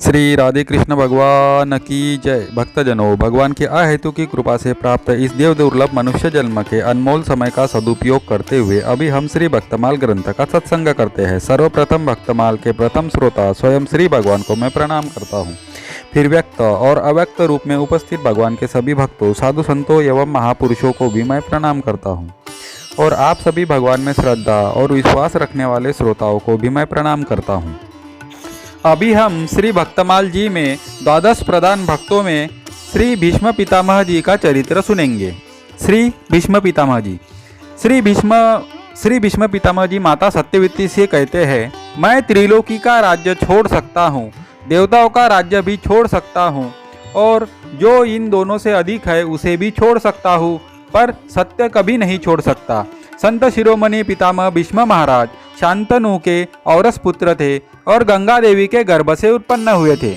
श्री राधे कृष्ण भगवान की जय। भक्तजनों, भगवान की अहेतु की कृपा से प्राप्त इस देव दुर्लभ मनुष्य जन्म के अनमोल समय का सदुपयोग करते हुए अभी हम श्री भक्तमाल ग्रंथ का सत्संग करते हैं। सर्वप्रथम भक्तमाल के प्रथम श्रोता स्वयं श्री भगवान को मैं प्रणाम करता हूँ। फिर व्यक्त और अव्यक्त रूप में उपस्थित भगवान के सभी भक्तों, साधु संतों एवं महापुरुषों को भी मैं प्रणाम करता हूँ। और आप सभी भगवान में श्रद्धा और विश्वास रखने वाले श्रोताओं को भी मैं प्रणाम करता हूँ। अभी हम श्री भक्तमाल जी में द्वादश प्रधान भक्तों में श्री भीष्म पितामह जी का चरित्र सुनेंगे। श्री भीष्म पितामह जी। श्री भीष्म पितामह जी माता सत्यवती से कहते हैं, मैं त्रिलोकी का राज्य छोड़ सकता हूँ, देवताओं का राज्य भी छोड़ सकता हूँ, और जो इन दोनों से अधिक है उसे भी छोड़ सकता हूँ, पर सत्य कभी नहीं छोड़ सकता। संत शिरोमणि पितामह भीष्म महाराज शांतनु के औरस पुत्र थे और गंगा देवी के गर्भ से उत्पन्न हुए थे।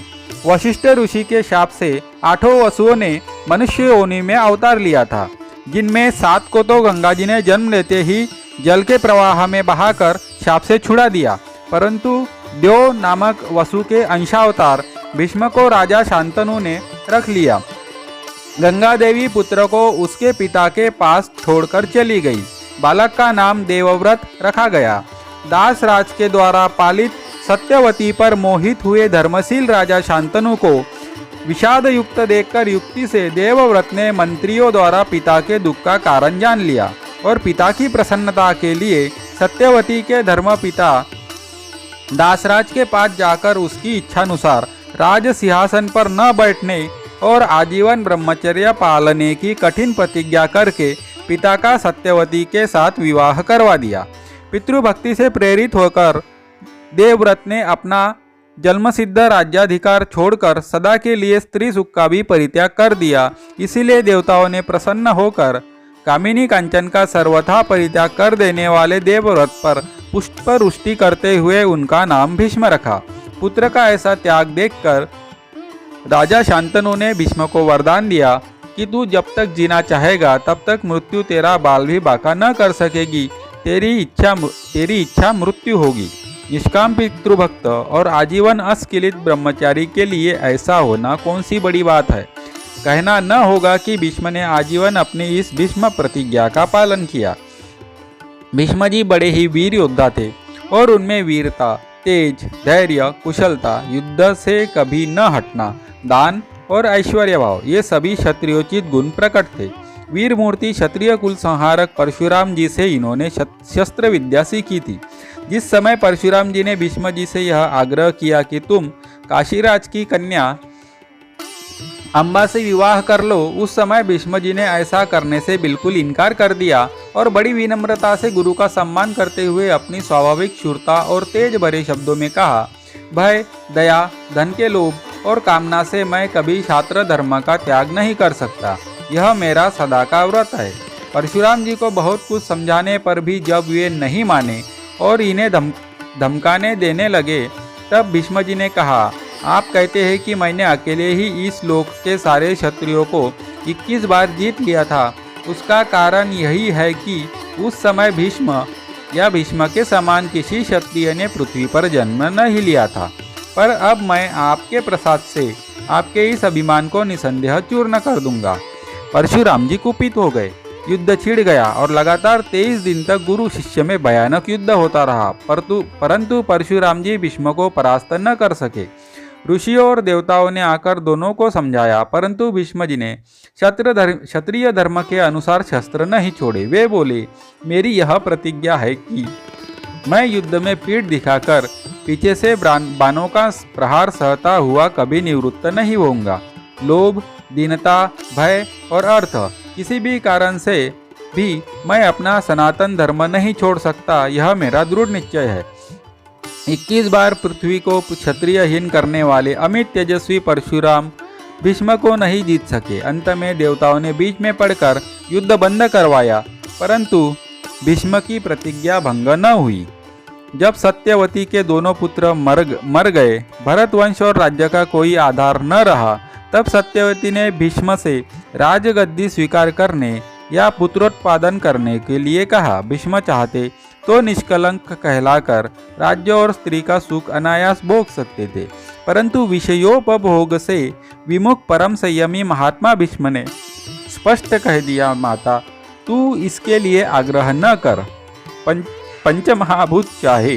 वशिष्ठ ऋषि के शाप से 8 वसुओं ने मनुष्य योनि में अवतार लिया था, जिनमें 7 को तो गंगा जी ने जन्म लेते ही जल के प्रवाह में बहाकर शाप से छुड़ा दिया, परंतु द्यो नामक वसु के अंशावतार भीष्म को राजा शांतनु ने रख लिया। गंगा देवी पुत्र को उसके पिता के पास छोड़कर चली गई। बालक का नाम देवव्रत रखा गया। दास राज के द्वारा पालित सत्यवती पर मोहित हुए धर्मशील राजा शांतनु को विषाद युक्त देखकर युक्ति से देवव्रत ने मंत्रियों द्वारा पिता के दुख का कारण जान लिया और पिता की प्रसन्नता के लिए सत्यवती के धर्म पिता दासराज के पास जाकर उसकी इच्छानुसार राज सिंहासन पर न बैठने और आजीवन ब्रह्मचर्य पालने की कठिन प्रतिज्ञा करके पिता का सत्यवती के साथ विवाह करवा दिया। पितृभक्ति से प्रेरित होकर देवव्रत ने अपना जन्मसिद्ध राज्याधिकार छोड़कर सदा के लिए स्त्री सुख का भी परित्याग कर दिया। इसीलिए देवताओं ने प्रसन्न होकर कामिनी कांचन का सर्वथा परित्याग कर देने वाले देवव्रत पर पुष्पवृष्टि करते हुए उनका नाम भीष्म रखा। पुत्र का ऐसा त्याग देखकर राजा शांतनु ने भीष्म को वरदान दिया कि तू जब तक जीना चाहेगा तब तक मृत्यु तेरा बाल भी बाका न कर सकेगी। तेरी इच्छा मृत्यु होगी। निष्काम पितृभक्त और आजीवन अस्खलित ब्रह्मचारी के लिए ऐसा होना कौन सी बड़ी बात है। कहना न होगा कि भीष्म ने आजीवन अपनी इस भीष्म प्रतिज्ञा का पालन किया। भीष्म जी बड़े ही वीर योद्धा थे और उनमें वीरता, तेज, धैर्य, कुशलता, युद्ध से कभी न हटना, दान और ऐश्वर्य भाव, ये सभी क्षत्रियोचित गुण प्रकट थे। वीर मूर्ति क्षत्रिय कुल संहारक परशुराम जी से इन्होंने शस्त्र विद्या सीखी थी। जिस समय परशुराम जी ने भीष्म जी से यह आग्रह किया कि तुम काशीराज की कन्या अम्बा से विवाह कर लो, उस समय भीष्म जी ने ऐसा करने से बिल्कुल इनकार कर दिया और बड़ी विनम्रता से गुरु का सम्मान करते हुए अपनी स्वाभाविक शूरता और तेज भरे शब्दों में कहा, भय, दया, धन के लोभ और कामना से मैं कभी छात्र धर्म का त्याग नहीं कर सकता। यह मेरा सदा का व्रत है। परशुराम जी को बहुत कुछ समझाने पर भी जब वे नहीं माने और इन्हें धमकाने देने लगे, तब भीष्म जी ने कहा, आप कहते हैं कि मैंने अकेले ही इस लोक के सारे क्षत्रियों को 21 बार जीत लिया था। उसका कारण यही है कि उस समय भीष्म या भीष्म के समान किसी क्षत्रिय ने पृथ्वी पर जन्म नहीं लिया था। पर अब मैं आपके प्रसाद से आपके इस अभिमान को निसंदेह चूर्ण कर दूंगा। परशुराम जी कुपित हो गए। युद्ध छिड़ गया और लगातार 23 दिन तक गुरु शिष्य में भयानक युद्ध होता रहा, परंतु परशुराम जी भीष्म को परास्त न कर सके। ऋषियों और देवताओं ने आकर दोनों को समझाया, परंतु भीष्म जी ने क्षत्रिय धर्म के अनुसार शस्त्र नहीं छोड़े। वे बोले, मेरी यह प्रतिज्ञा है कि मैं युद्ध में पीठ दिखाकर पीछे से बाणों का प्रहार सहता हुआ कभी निवृत्त नहीं होऊंगा। लोभ, दीनता, भय और अर्थ, किसी भी कारण से भी मैं अपना सनातन धर्म नहीं छोड़ सकता, यह मेरा दृढ़ निश्चय है। 21 बार पृथ्वी को क्षत्रियहीन करने वाले अमित तेजस्वी परशुराम भीष्म को नहीं जीत सके। अंत में देवताओं ने बीच में पड़कर युद्ध बंद करवाया, परंतु भीष्म की प्रतिज्ञा भंग न हुई। जब सत्यवती के दोनों पुत्र मर गए, भरत वंश और राज्य का कोई आधार न रहा, तब सत्यवती ने भीष्म से राजगद्दी स्वीकार करने या पुत्रोत्पादन करने के लिए कहा। भीष्म चाहते तो निष्कलंक कहलाकर राज्य और स्त्री का सुख अनायास भोग सकते थे, परंतु विषयोपभोग से विमुख परम संयमी महात्मा भीष्म ने स्पष्ट कह दिया, माता तू इसके लिए आग्रह न कर। पंचमहाभूत चाहे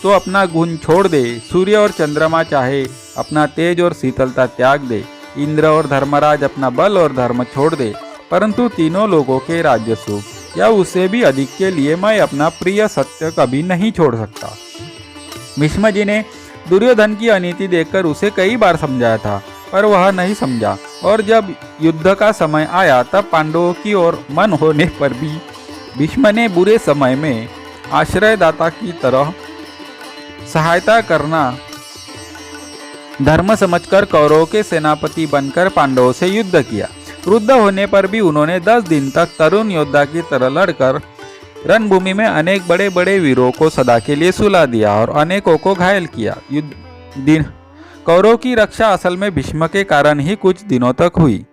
तो अपना गुण छोड़ दे, सूर्य और चंद्रमा चाहे अपना तेज और शीतलता त्याग दे, इंद्र और धर्मराज अपना बल और धर्म छोड़ दे, परंतु तीनों लोगों के राज्य सुख या उससे भी अधिक के लिए मैं अपना प्रिय सत्य कभी नहीं छोड़ सकता। भीष्म जी ने दुर्योधन की अनीति देखकर उसे कई बार समझाया था, पर वह नहीं समझा, और जब युद्ध का समय आया तब पांडवों की ओर मन होने पर भी भीष्म ने बुरे समय में आश्रयदाता की तरह सहायता करना धर्म समझकर कौरवों के सेनापति बनकर पांडवों से युद्ध किया। क्रुद्ध होने पर भी उन्होंने 10 दिन तक तरुण योद्धा की तरह लड़कर रणभूमि में अनेक बड़े बड़े वीरों को सदा के लिए सुला दिया और अनेकों को घायल किया। कौरवों की रक्षा असल में भीष्म के कारण ही कुछ दिनों तक हुई।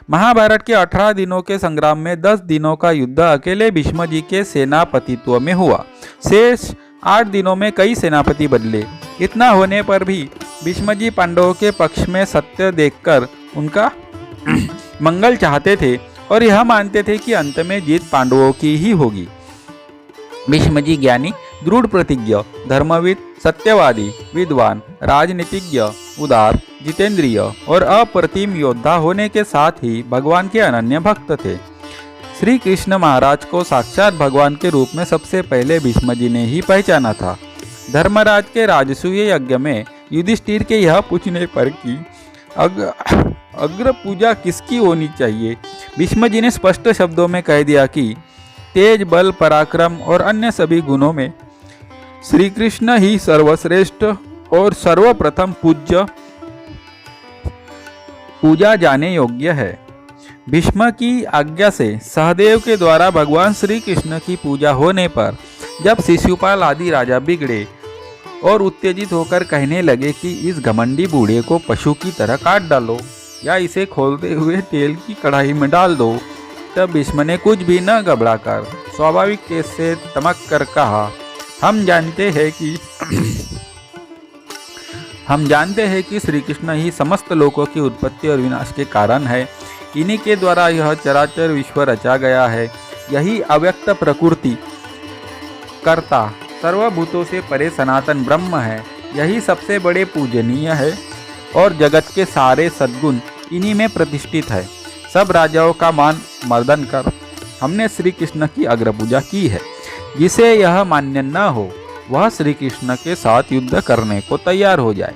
महाभारत के 18 दिनों के संग्राम में 10 दिनों का युद्ध अकेले भीष्म जी के सेनापतित्व में हुआ। शेष 8 दिनों में कई सेनापति बदले। इतना होने पर भी भीष्म जी पांडवों के पक्ष में सत्य देखकर उनका मंगल चाहते थे और यह मानते थे कि अंत में जीत पांडवों की ही होगी। भीष्म जी ज्ञानी, दृढ़ प्रतिज्ञ, धर्मविद, सत्यवादी, विद्वान, राजनीतिज्ञ, उदार, जितेंद्रिय और अप्रतिम योद्धा होने के साथ ही भगवान के अनन्य भक्त थे। श्री कृष्ण महाराज को साक्षात भगवान के रूप में सबसे पहले भीष्म जी ने ही पहचाना था। धर्मराज के राजसूय यज्ञ में युधिष्ठिर के यह पूछने पर कि अग्र पूजा किसकी होनी चाहिए, भीष्म जी ने स्पष्ट शब्दों में कह दिया कि तेज, बल, पराक्रम और अन्य सभी गुणों में श्री कृष्ण ही सर्वश्रेष्ठ और सर्वप्रथम पूजा जाने योग्य है। भीष्म की आज्ञा से सहदेव के द्वारा भगवान श्री कृष्ण की पूजा होने पर जब शिशुपाल आदि राजा बिगड़े और उत्तेजित होकर कहने लगे कि इस घमंडी बूढ़े को पशु की तरह काट डालो या इसे खोलते हुए तेल की कढ़ाई में डाल दो, तब भीष्म ने कुछ भी न घबराकर स्वाभाविक तेज से तमक कर कहा, हम जानते हैं कि श्री कृष्ण ही समस्त लोकों की उत्पत्ति और विनाश के कारण है। इन्हीं के द्वारा यह चराचर विश्व रचा गया है। यही अव्यक्त प्रकृति कर्ता सर्वभूतों से परे सनातन ब्रह्म है। यही सबसे बड़े पूजनीय है और जगत के सारे सद्गुण इन्हीं में प्रतिष्ठित है। सब राजाओं का मान मर्दन कर हमने श्री कृष्ण की अग्र पूजा की है। जिसे यह मान्य न हो वह श्री कृष्ण के साथ युद्ध करने को तैयार हो जाए।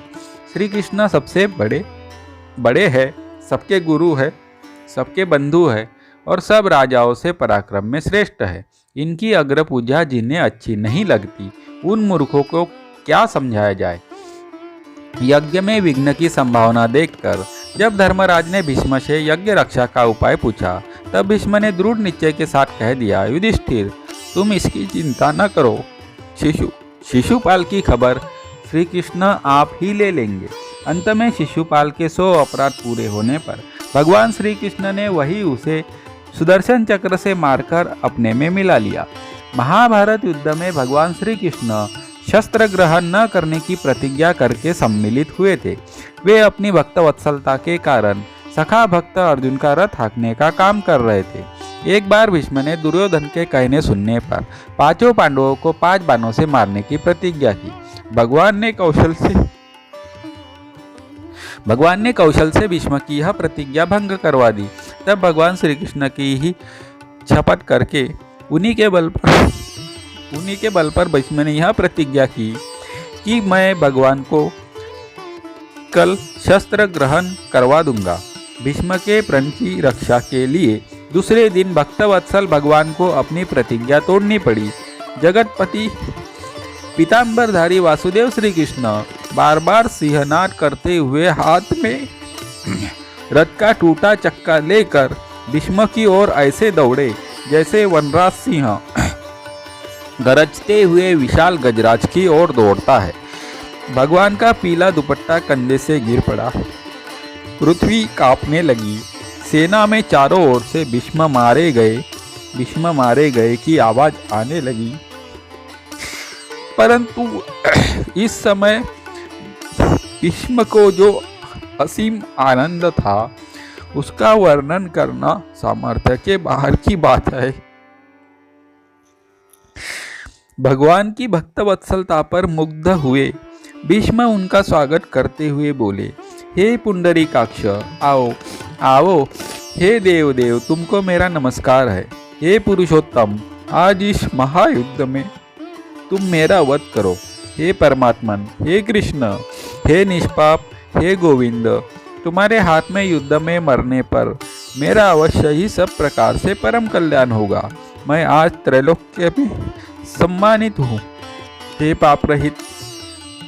श्री कृष्ण सबसे बड़े है, सबके गुरु है, सबके बंधु है और सब राजाओं से पराक्रम में श्रेष्ठ है। इनकी अग्र पूजा जिन्हें अच्छी नहीं लगती उन मूर्खों को क्या समझाया जाए। यज्ञ में विघ्न की संभावना देखकर जब धर्मराज ने भीष्म से यज्ञ रक्षा का उपाय पूछा तब भीष्म ने दृढ़ निश्चय के साथ कह दिया, युधिष्ठिर तुम इसकी चिंता न करो। शिशुपाल की खबर श्री कृष्ण आप ही ले लेंगे। अंत में शिशुपाल के 100 अपराध पूरे होने पर भगवान श्री कृष्ण ने वही उसे सुदर्शन चक्र से मारकर अपने में मिला लिया। महाभारत युद्ध में भगवान श्री कृष्ण शस्त्र ग्रहण न करने की प्रतिज्ञा करके सम्मिलित हुए थे। वे अपनी भक्त वत्सलता के कारण सखा भक्त अर्जुन का रथ हाँकने का काम कर रहे थे। एक बार भीष्म ने दुर्योधन के कहने सुनने पर 5 पांडवों को 5 बाणों से मारने की प्रतिज्ञा की। भगवान ने कौशल से भीष्म की यह प्रतिज्ञा भंग करवा दी। तब भगवान श्री कृष्ण की ही शपथ करके उन्हीं के बल पर भीष्म ने यह प्रतिज्ञा की कि मैं भगवान को कल शस्त्र ग्रहण करवा दूंगा। भीष्म के प्रण की रक्षा के लिए दूसरे दिन भक्तवत्सल भगवान को अपनी प्रतिज्ञा तोड़नी पड़ी। जगतपति पीतांबरधारी वासुदेव श्री कृष्ण बार बार सिंहनाद करते हुए हाथ में रथ का टूटा चक्का लेकर भीष्म की ओर ऐसे दौड़े जैसे वनराज सिंह गरजते हुए विशाल गजराज की ओर दौड़ता है। भगवान का पीला दुपट्टा कंधे से गिर पड़ा, पृथ्वी कांपने लगी। सेना में चारों ओर से भीष्म मारे गए की आवाज आने लगी। परंतु इस समय भीष्म को जो असीम आनंद था उसका वर्णन करना सामर्थ्य के बाहर की बात है। भगवान की भक्त वत्सलता पर मुग्ध हुए भीष्म उनका स्वागत करते हुए बोले, हे पुंडरीकाक्ष, आओ आओ। हे देव तुमको मेरा नमस्कार है। हे पुरुषोत्तम, आज इस महायुद्ध में तुम मेरा वध करो। हे परमात्मन, हे कृष्ण, हे निष्पाप, हे गोविंद, तुम्हारे हाथ में युद्ध में मरने पर मेरा अवश्य ही सब प्रकार से परम कल्याण होगा। मैं आज त्रैलोक्य में सम्मानित हूँ। हे पाप रहित,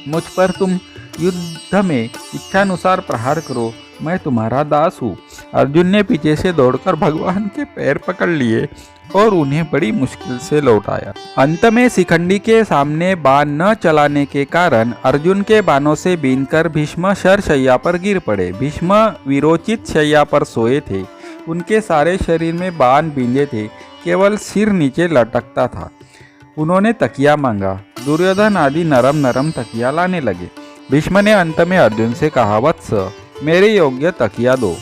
मुझ पर तुम युद्ध में इच्छानुसार प्रहार करो, मैं तुम्हारा दास हूँ। अर्जुन ने पीछे से दौड़कर भगवान के पैर पकड़ लिए और उन्हें बड़ी मुश्किल से लौटाया। अंत में शिखंडी के सामने बाण न चलाने के कारण अर्जुन के बाणों से बीनकर भीष्म शरशैया पर गिर पड़े। भीष्म विरोचित शैया पर सोए थे। उनके सारे शरीर में बाण बींधे थे, केवल सिर नीचे लटकता था। उन्होंने तकिया मांगा। दुर्योधन आदि नरम नरम तकिया लाने लगे। भीष्म ने अंत में अर्जुन से कहा, वत्स, मेरे योग्य तकिया दो।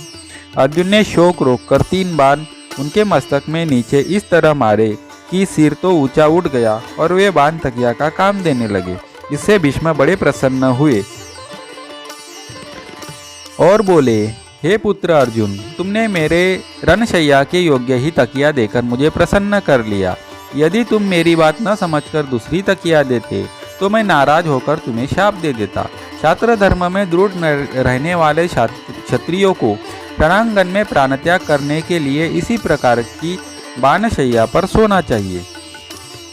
अर्जुन ने शोक रोककर 3 बाण उनके मस्तक में नीचे इस तरह मारे कि सिर तो ऊंचा उठ गया और वे बाण तकिया का काम देने लगे। इससे भीष्म बड़े प्रसन्न हुए और बोले, हे पुत्र अर्जुन, तुमने मेरे रणशैया के योग्य ही तकिया देकर मुझे प्रसन्न कर लिया। यदि तुम मेरी बात न समझकर दूसरी तकिया देते तो मैं नाराज होकर तुम्हें शाप दे देता। छात्र धर्म में दृढ़ रहने वाले क्षत्रियों को रणांगन में प्राणत्याग करने के लिए इसी प्रकार की बाणशैया पर सोना चाहिए।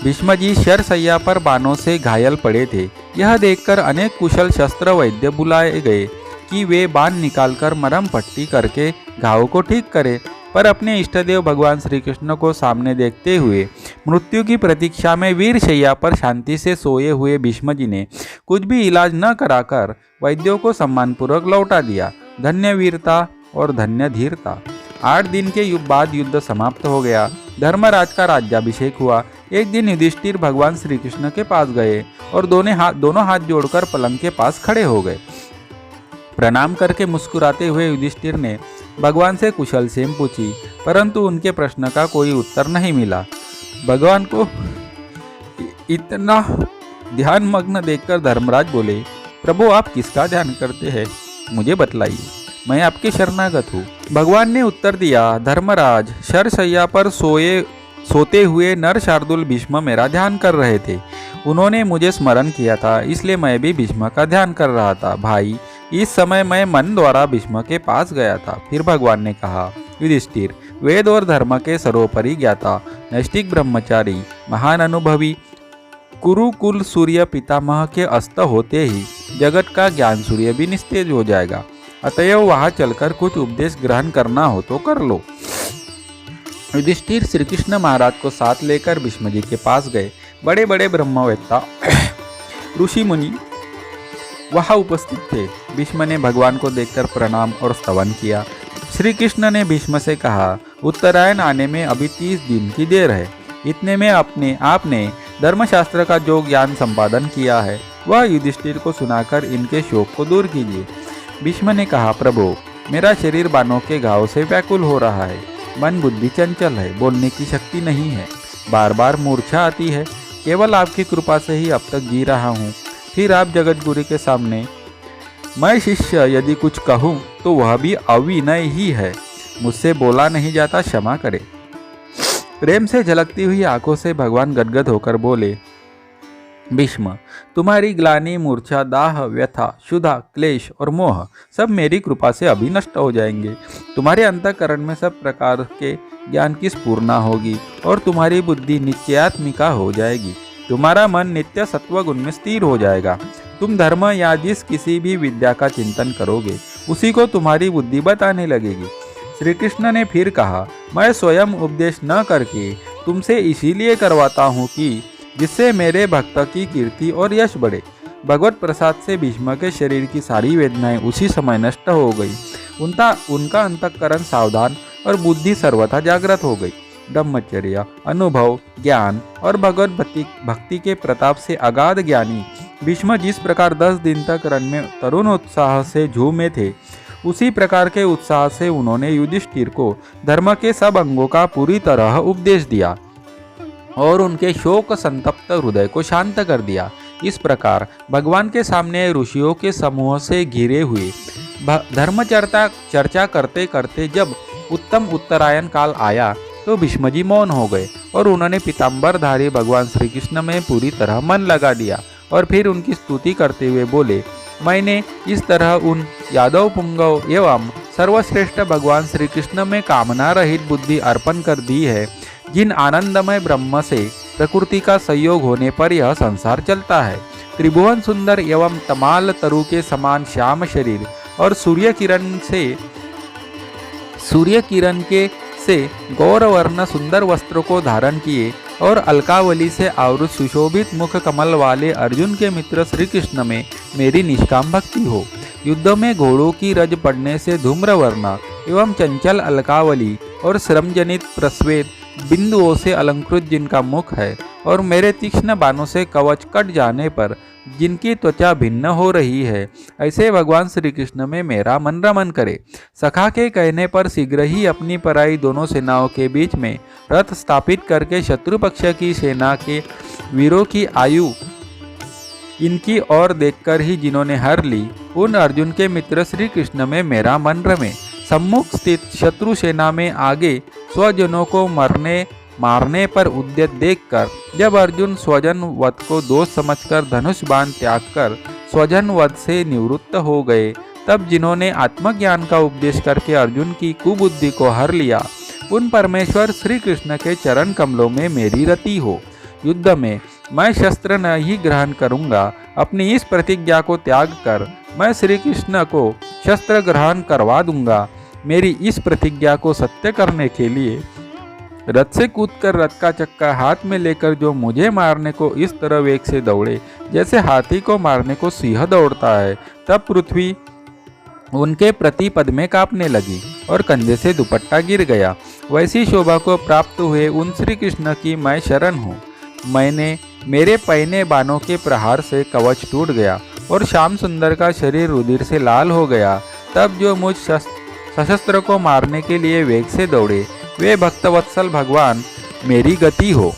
भीष्म जी शरशैया पर बाणों से घायल पड़े थे। यह देखकर अनेक कुशल शस्त्र वैद्य बुलाए गए कि वे बाण निकालकर मरहम पट्टी करके घाव को ठीक करें, पर अपने इष्टदेव भगवान श्री कृष्ण को सामने देखते हुए मृत्यु की प्रतीक्षा में वीर शैया पर शांति से सोए हुए भीष्म जी ने कुछ भी इलाज न कराकर वैद्यों को सम्मानपूर्वक लौटा दिया। धन्य वीरता और धन्य धीरता। 8 दिन के बाद युद्ध समाप्त हो गया। धर्मराज का राज्याभिषेक हुआ। एक दिन युधिष्ठिर भगवान श्री कृष्ण के पास गए और दोनों हाथ जोड़कर पलंग के पास खड़े हो गए। प्रणाम करके मुस्कुराते हुए युधिष्ठिर ने भगवान से कुशल क्षेम पूछी, परंतु उनके प्रश्न का कोई उत्तर नहीं मिला। भगवान को इतना ध्यान मग्न देखकर धर्मराज बोले, प्रभु, आप किसका ध्यान करते हैं? मुझे बतलाइए, मैं आपके शरणागत हूँ। भगवान ने उत्तर दिया, धर्मराज, शरशैया पर सोते हुए नर शार्दुल भीष्म मेरा ध्यान कर रहे थे। उन्होंने मुझे स्मरण किया था, इसलिए मैं भी भीष्म का ध्यान कर रहा था। भाई, इस समय मैं मन द्वारा भीष्म के पास गया था। फिर भगवान ने कहा, युधिष्ठिर, वेद और धर्म के सर्वोपरि ज्ञाता, नैष्ठिक ब्रह्मचारी, महान अनुभवी, कुरुकुल सूर्य पितामह के अस्त होते ही जगत का ज्ञान सूर्य भी निस्तेज हो जाएगा। अतएव वहां चलकर कुछ उपदेश ग्रहण करना हो तो कर लो। युधिष्ठिर श्री कृष्ण महाराज को साथ लेकर भीष्म जी के पास गए। बड़े बड़े ब्रह्मवेत्ता ऋषि मुनि वहां उपस्थित थे। भीष्म ने भगवान को देखकर प्रणाम और स्तवन किया। श्री कृष्ण ने भीष्म से कहा, उत्तरायण आने में अभी 30 दिन की देर है। इतने में आपने धर्मशास्त्र का जो ज्ञान संपादन किया है वह युधिष्ठिर को सुनाकर इनके शोक को दूर कीजिए। भीष्म ने कहा, प्रभु, मेरा शरीर बाणों के घाव से व्याकुल हो रहा है। मन बुद्धि चंचल है, बोलने की शक्ति नहीं है, बार बार मूर्छा आती है। केवल आपकी कृपा से ही अब तक जी रहा हूँ। फिर आप जगतगुरु के सामने मैं शिष्य यदि कुछ कहूँ तो वह भी अविनय ही है। मुझसे बोला नहीं जाता, क्षमा करे। प्रेम से झलकती हुई आंखों से भगवान गदगद होकर बोले, भीष्म, तुम्हारी ग्लानि, मूर्छा, दाह, व्यथा, क्षुधा, क्लेश और मोह सब मेरी कृपा से अभी नष्ट हो जाएंगे। तुम्हारे अंतःकरण में सब प्रकार के ज्ञान की स्फूर्णा होगी और तुम्हारी बुद्धि निश्चयात्मिका हो जाएगी। तुम्हारा मन नित्य सत्वगुण में स्थिर हो जाएगा। तुम धर्म या जिस किसी भी विद्या का चिंतन करोगे उसी को तुम्हारी बुद्धि बताने लगेगी। श्री कृष्ण ने फिर कहा, मैं स्वयं उपदेश न करके तुमसे इसीलिए करवाता हूँ कि जिससे मेरे भक्त की कीर्ति और यश बढ़े। भगवत प्रसाद से भीष्म के शरीर की सारी वेदनाएं उसी समय नष्ट हो गई। उनका अंतःकरण सावधान और बुद्धि सर्वथा जागृत हो गई। ब्रह्मचर्य, अनुभव, ज्ञान और भगवत भक्ति के प्रताप से अगाध ज्ञानी भीष्म जिस प्रकार 10 दिन तक रण में तरुण उत्साह से झूमे थे, उसी प्रकार के उत्साह से उन्होंने युधिष्ठिर को धर्म के सब अंगों का पूरी तरह उपदेश दिया और उनके शोक संतप्त हृदय को शांत कर दिया। इस प्रकार भगवान के सामने ऋषियों के समूह से घिरे हुए धर्म चर्चा करते करते जब उत्तम उत्तरायण काल आया तो भीष्मजी मौन हो गए और उन्होंने पीताम्बरधारी भगवान श्री कृष्ण में पूरी तरह मन लगा दिया और फिर उनकी स्तुति करते हुए बोले, मैंने इस तरह उन यादव पुंगव एवं सर्वश्रेष्ठ भगवान श्री कृष्ण में कामना रहित बुद्धि अर्पण कर दी है, जिन आनंदमय ब्रह्म से प्रकृति का संयोग होने पर यह संसार चलता है। त्रिभुवन सुंदर एवं तमाल तरु के समान श्याम शरीर और सूर्य किरण के से गौरवर्ण सुंदर वस्त्रों को धारण किए और अलकावली से आवृत सुशोभित मुख कमल वाले अर्जुन के मित्र श्री कृष्ण में मेरी निष्काम भक्ति हो। युद्ध में घोड़ों की रज पड़ने से धूम्रवर्ण एवं चंचल अलकावली और श्रमजनित प्रस्वेद बिंदुओं से अलंकृत जिनका मुख है और मेरे तीक्ष्ण बाणों से कवच कट जाने पर जिनकी त्वचा भिन्न हो रही है, ऐसे भगवान श्री कृष्ण में मेरा मन रमन करे। सखा के कहने पर शीघ्र ही अपनी पराई दोनों सेनाओं के बीच में रथ स्थापित करके शत्रु पक्ष की सेना के वीरों की आयु इनकी ओर देखकर ही जिन्होंने हर ली, उन अर्जुन के मित्र श्री कृष्ण में मेरा मन रमे। सम्मुख स्थित शत्रु सेना में आगे स्वजनों को मारने पर उद्यत देखकर जब अर्जुन स्वजन वध को दोष समझकर धनुष बाण त्याग कर स्वजन वध से निवृत्त हो गए, तब जिन्होंने आत्मज्ञान का उपदेश करके अर्जुन की कुबुद्धि को हर लिया, उन परमेश्वर श्री कृष्ण के चरण कमलों में मेरी रति हो। युद्ध में मैं शस्त्र नहीं ग्रहण करूंगा, अपनी इस प्रतिज्ञा को त्याग कर मैं श्री कृष्ण को शस्त्र ग्रहण करवा दूंगा। मेरी इस प्रतिज्ञा को सत्य करने के लिए रथ से कूदकर रथ का चक्का हाथ में लेकर जो मुझे मारने को इस तरह वेग से दौड़े जैसे हाथी को मारने को सिंह दौड़ता है, तब पृथ्वी उनके प्रति पद में कांपने लगी और कंधे से दुपट्टा गिर गया। वैसी शोभा को प्राप्त हुए उन श्री कृष्ण की मैं शरण हूँ। मेरे पहने बाणों के प्रहार से कवच टूट गया और श्याम सुंदर का शरीर रुधिर से लाल हो गया। तब जो मुझ सशस्त्र को मारने के लिए वेग से दौड़े, वे भक्तवत्सल भगवान मेरी गति हो।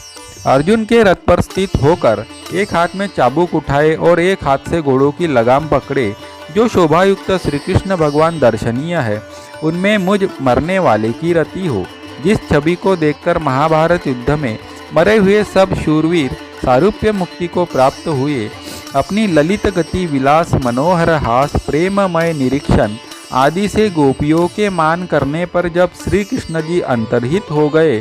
अर्जुन के रथ पर स्थित होकर एक हाथ में चाबुक उठाए और एक हाथ से घोड़ों की लगाम पकड़े, जो शोभायुक्त श्री कृष्ण भगवान दर्शनीय है, उनमें मुझ मरने वाले की रति हो। जिस छवि को देखकर महाभारत युद्ध में मरे हुए सब शूरवीर सारूप्य मुक्ति को प्राप्त हुए, अपनी ललित गति, विलास, मनोहर हास, प्रेममय निरीक्षण आदि से गोपियों के मान करने पर जब श्री कृष्ण जी अंतर्हित हो गए,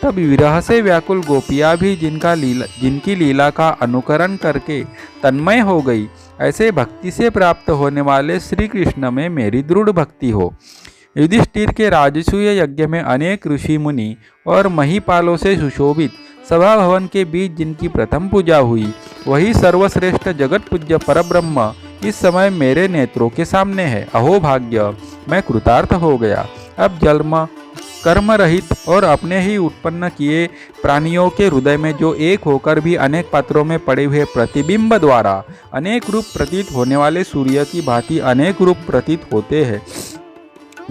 तब विरह से व्याकुल गोपियाँ भी जिनकी लीला का अनुकरण करके तन्मय हो गई, ऐसे भक्ति से प्राप्त होने वाले श्री कृष्ण में मेरी दृढ़ भक्ति हो। युधिष्ठिर के राजसूय यज्ञ में अनेक ऋषि मुनि और महिपालों से सुशोभित सभा भवन के बीच जिनकी प्रथम पूजा हुई, वही सर्वश्रेष्ठ जगत पूज्य परब्रह्म इस समय मेरे नेत्रों के सामने है। अहो भाग्य, मैं कृतार्थ हो गया। अब जन्म कर्म रहित और अपने ही उत्पन्न किए प्राणियों के हृदय में जो एक होकर भी अनेक पात्रों में पड़े हुए प्रतिबिंब द्वारा अनेक रूप प्रतीत होने वाले सूर्य की भांति अनेक रूप प्रतीत होते हैं,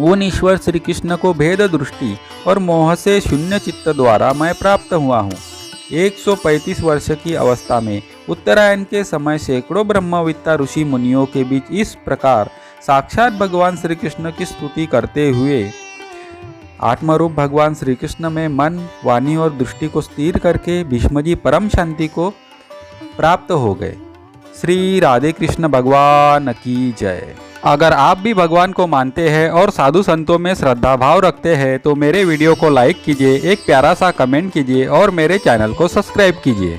उन ईश्वर श्री कृष्ण को भेद दृष्टि और मोह से शून्य चित्त द्वारा मैं प्राप्त हुआ हूँ। 135 वर्ष की अवस्था में उत्तरायण के समय सैकड़ों ब्रह्मविद्ता ऋषि मुनियों के बीच इस प्रकार साक्षात भगवान श्री कृष्ण की स्तुति करते हुए आत्मरूप भगवान श्री कृष्ण में मन, वाणी और दृष्टि को स्थिर करके भीष्मजी परम शांति को प्राप्त हो गए। श्री राधे कृष्ण भगवान की जय। अगर आप भी भगवान को मानते हैं और साधु संतों में श्रद्धा भाव रखते हैं तो मेरे वीडियो को लाइक कीजिए, एक प्यारा सा कमेंट कीजिए और मेरे चैनल को सब्सक्राइब कीजिए।